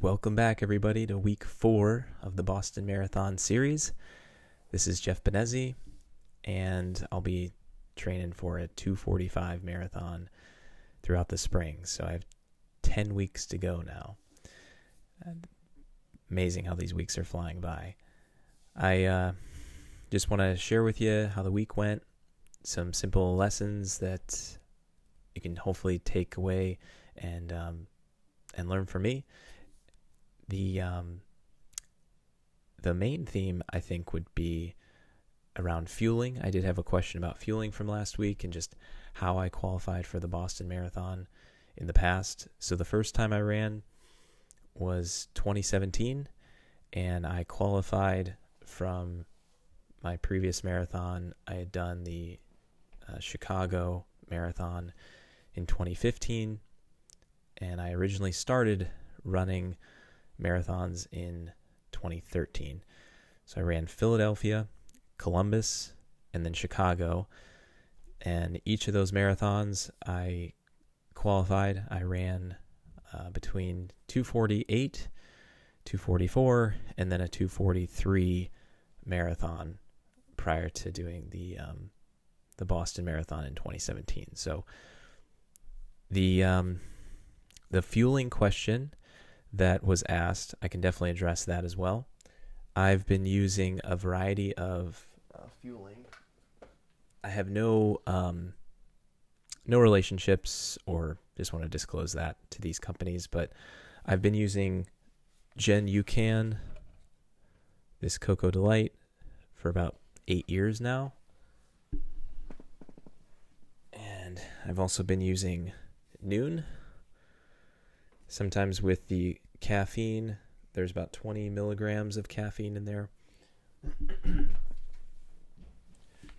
welcome back everybody to week 4 of the Boston Marathon series. This is Jeff Benezzi, and I'll be training for a 2:45 marathon throughout the spring. So I have 10 weeks to go now. Amazing how these weeks are flying by. I just want to share with you how the week went, some simple lessons that you can hopefully take away and learn from me. The main theme, I think, would be around fueling. I did have a question about fueling from last week and just how I qualified for the Boston Marathon in the past. So the first time I ran was 2017, and I qualified from my previous marathon. I had done the Chicago Marathon in 2015, and I originally started running marathons in 2013. So I ran Philadelphia, Columbus, and then Chicago. And each of those marathons I qualified. I ran between 2:48, 2:44, and then a 2:43 marathon prior to doing the Boston Marathon in 2017. So the fueling question that was asked, I can definitely address that as well. I've been using a variety of fueling. I have no relationships, or just want to disclose that to these companies, but I've been using Gen UCAN, this Cocoa Delight, for about 8 years now. And I've also been using Noon. Sometimes with the caffeine, there's about 20 milligrams of caffeine in there.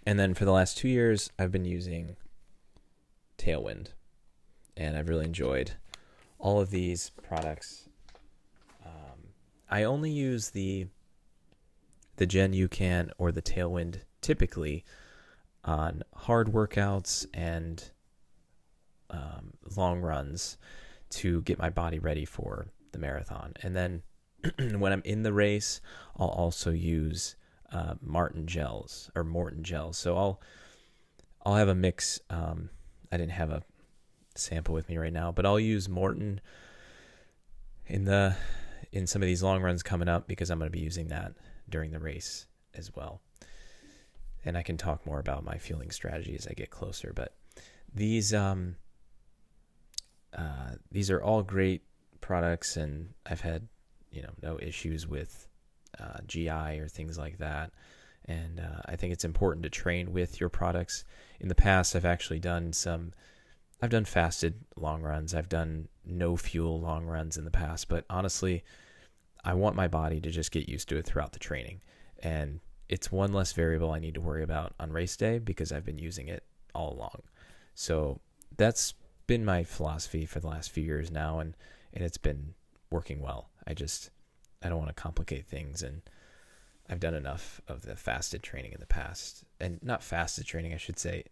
And then for the last 2 years, I've been using Tailwind. And I've really enjoyed all of these products. I only use the Gen UCAN or the Tailwind typically on hard workouts and long runs to get my body ready for the marathon. And then when I'm in the race, I'll also use Morton gels. So I'll have a mix. I didn't have a sample with me right now, but I'll use Morton in some of these long runs coming up, because I'm going to be using that during the race as well. And I can talk more about my fueling strategy as I get closer. But these are all great products, and I've had no issues with GI or things like that. And I think it's important to train with your products. In the past, I've done fasted long runs. I've done no fuel long runs in the past, but honestly, I want my body to just get used to it throughout the training. And it's one less variable I need to worry about on race day because I've been using it all along. So that's been my philosophy for the last few years now, and it's been working well. I don't want to complicate things, and I've done enough of the fasted training in the past. And not fasted training, I should say.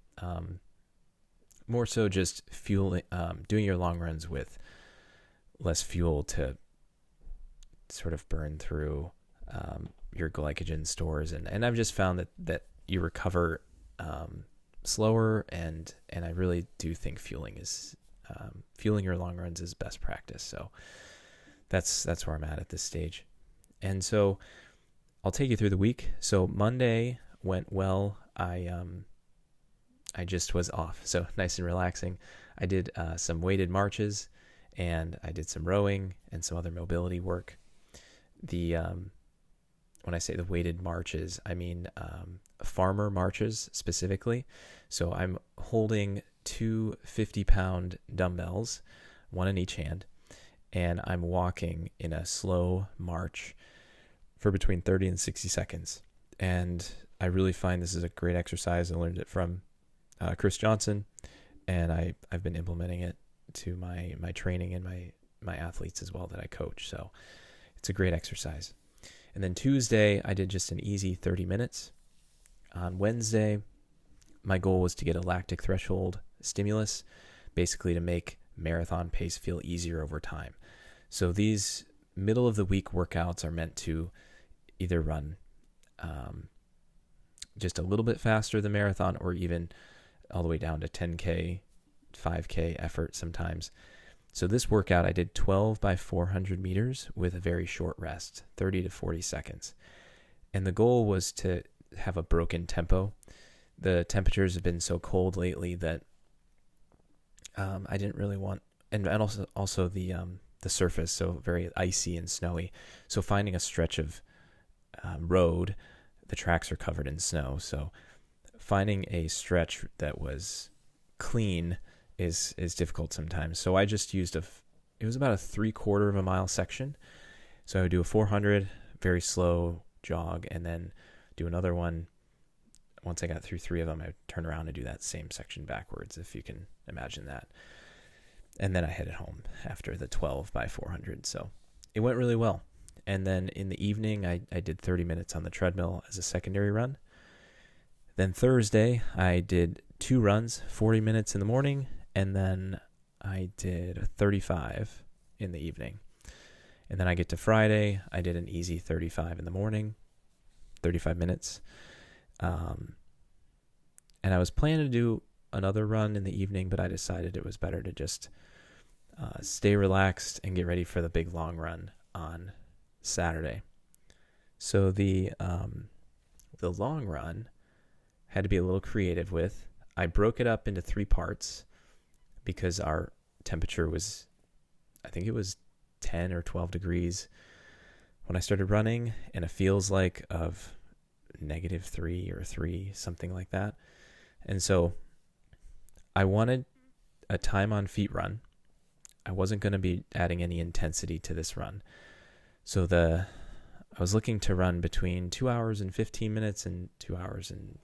More so just fueling, doing your long runs with less fuel to sort of burn through your glycogen stores. And I've just found that you recover slower, and I really do think fueling your long runs is best practice. So that's where I'm at this stage. And so I'll take you through the week. So Monday went well. I just was off, so nice and relaxing. I did some weighted marches, and I did some rowing and some other mobility work. When I say the weighted marches, I mean farmer marches specifically. So I'm holding 2 50-pound dumbbells, one in each hand, and I'm walking in a slow march for between 30 and 60 seconds. And I really find this is a great exercise. I learned it from Chris Johnson, and I've been implementing it to my training and my athletes as well that I coach. So it's a great exercise. And then Tuesday, I did just an easy 30 minutes. On Wednesday, my goal was to get a lactic threshold stimulus, basically to make marathon pace feel easier over time. So these middle of the week workouts are meant to either run just a little bit faster than marathon, or even all the way down to 10K, 5K effort sometimes. So this workout, I did 12 by 400 meters with a very short rest, 30 to 40 seconds. And the goal was to have a broken tempo. The temperatures have been so cold lately that I didn't really want, and also the surface, so very icy and snowy. So finding a stretch of road, the tracks are covered in snow. So finding a stretch that was clean is difficult sometimes. So I just used it was about a 3/4 of a mile section. So I would do a 400, very slow jog, and then do another one. Once I got through 3 of them, I would turn around and do that same section backwards, if you can imagine that. And then I headed home after the 12 by 400. So it went really well. And then in the evening, I did 30 minutes on the treadmill as a secondary run. Then Thursday, I did 2 runs, 40 minutes in the morning, and then I did 35 in the evening. And then I get to Friday, I did an easy 35 in the morning, 35 minutes. And I was planning to do another run in the evening, but I decided it was better to just stay relaxed and get ready for the big long run on Saturday. So the long run had to be a little creative with. I broke it up into 3 parts because our temperature was, I think it was 10 or 12 degrees when I started running, and it feels like of -3 or 3, something like that. And so I wanted a time on feet run. I wasn't going to be adding any intensity to this run. So I was looking to run between 2 hours and 15 minutes and 2 hours and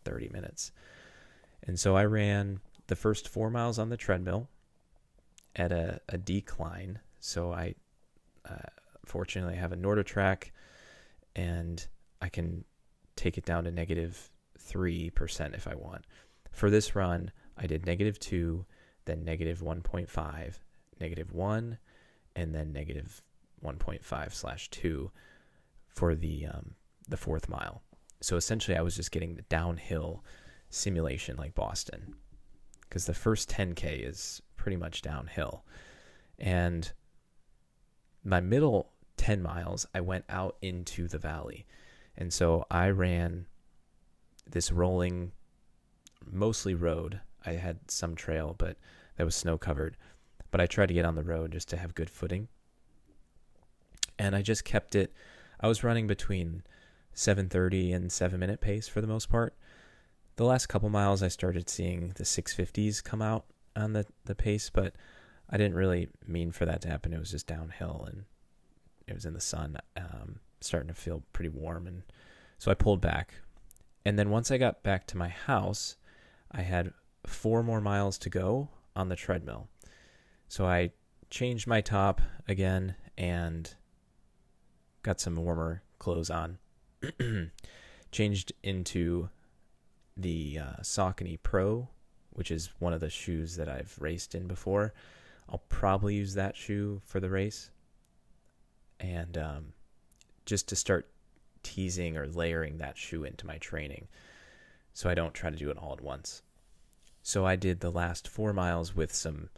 30 minutes. And so I ran the first 4 miles on the treadmill at a decline. So I fortunately have a NordicTrack, and I can take it down to -3% if I want. For this run, I did -2, then -1.5, -1, and then -1.5/2 for the 4th mile. So essentially, I was just getting the downhill simulation like Boston, because the first 10K is pretty much downhill. And my middle 10 miles, I went out into the valley. And so I ran this rolling, mostly road. I had some trail, but that was snow covered. But I tried to get on the road just to have good footing. And I just kept it. I was running between 7:30 and 7-minute pace for the most part. The last couple miles, I started seeing the 650s come out on the pace, but I didn't really mean for that to happen. It was just downhill, and it was in the sun, starting to feel pretty warm. And so I pulled back. And then once I got back to my house, I had 4 more miles to go on the treadmill. So I changed my top again and got some warmer clothes on. Changed into the Saucony Pro, which is one of the shoes that I've raced in before. I'll probably use that shoe for the race. And just to start teasing or layering that shoe into my training, so I don't try to do it all at once. So I did the last 4 miles with some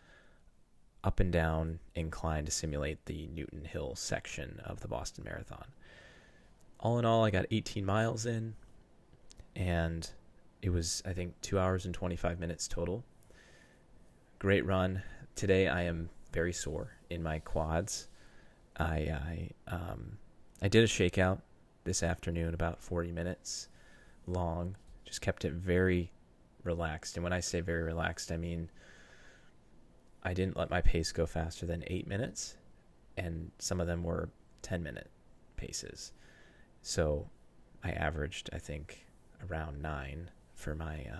up and down incline to simulate the Newton Hill section of the Boston Marathon. All in all, I got 18 miles in, and it was, I think, 2 hours and 25 minutes total. Great run. Today I am very sore in my quads. I did a shakeout this afternoon, about 40 minutes long. Just kept it very relaxed. And when I say very relaxed, I mean I didn't let my pace go faster than 8 minutes, and some of them were 10-minute paces. So I averaged, I think, around 9 for my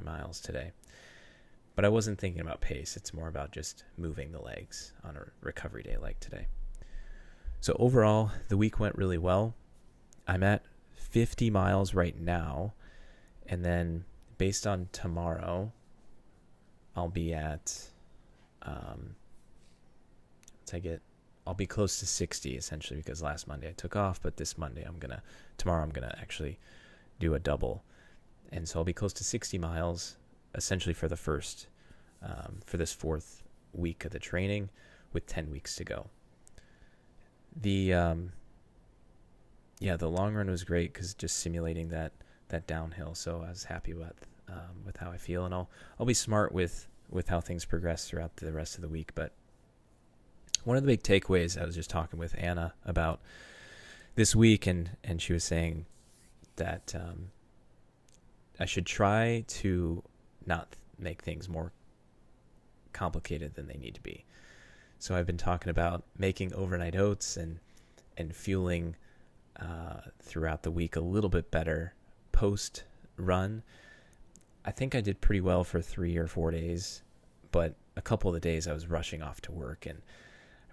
miles today. But I wasn't thinking about pace. It's more about just moving the legs on a recovery day like today. So overall, the week went really well. I'm at 50 miles right now. And then based on tomorrow, I'll be at, once I get I'll be close to 60 essentially, because last Monday I took off, but tomorrow I'm gonna actually do a double, and so I'll be close to 60 miles essentially for for this fourth week of the training, with 10 weeks to go. The the long run was great because just simulating that downhill. So I was happy with how I feel, and I'll be smart with how things progress throughout the rest of the week. But one of the big takeaways, I was just talking with Anna about this week, and she was saying that I should try to not make things more complicated than they need to be. So I've been talking about making overnight oats and fueling throughout the week a little bit better post run. I think I did pretty well for 3 or 4 days, but a couple of the days I was rushing off to work, and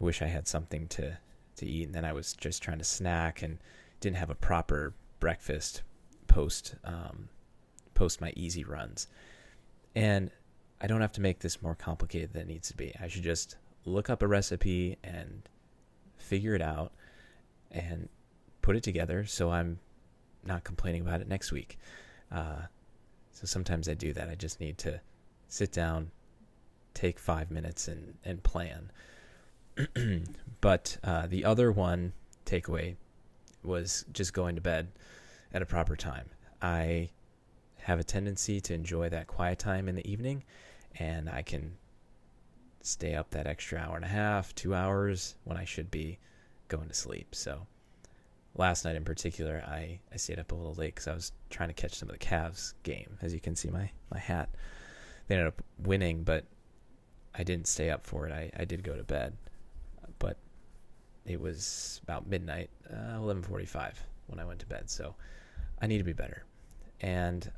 I wish I had something to eat, and then I was just trying to snack and didn't have a proper breakfast post my easy runs. And I don't have to make this more complicated than it needs to be. I should just look up a recipe and figure it out and put it together so I'm not complaining about it next week. So sometimes I do that. I just need to sit down, take 5 minutes and plan. But the other one takeaway was just going to bed at a proper time. I have a tendency to enjoy that quiet time in the evening, and I can stay up that extra hour and a half, 2 hours when I should be going to sleep. So last night in particular, I stayed up a little late because I was trying to catch some of the Cavs game. As you can see, my hat. They ended up winning, but I didn't stay up for it. I did go to bed, but it was about midnight, 11:45 when I went to bed. So I need to be better, and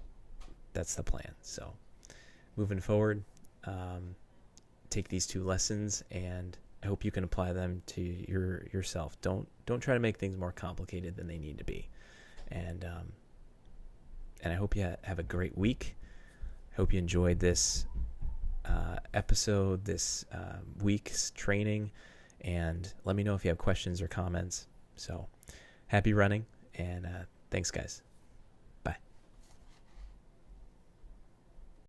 that's the plan. So moving forward, take these 2 lessons, and I hope you can apply them to yourself. Don't try to make things more complicated than they need to be. And I hope you have a great week. I hope you enjoyed this episode, this week's training, and let me know if you have questions or comments. So happy running, and thanks, guys.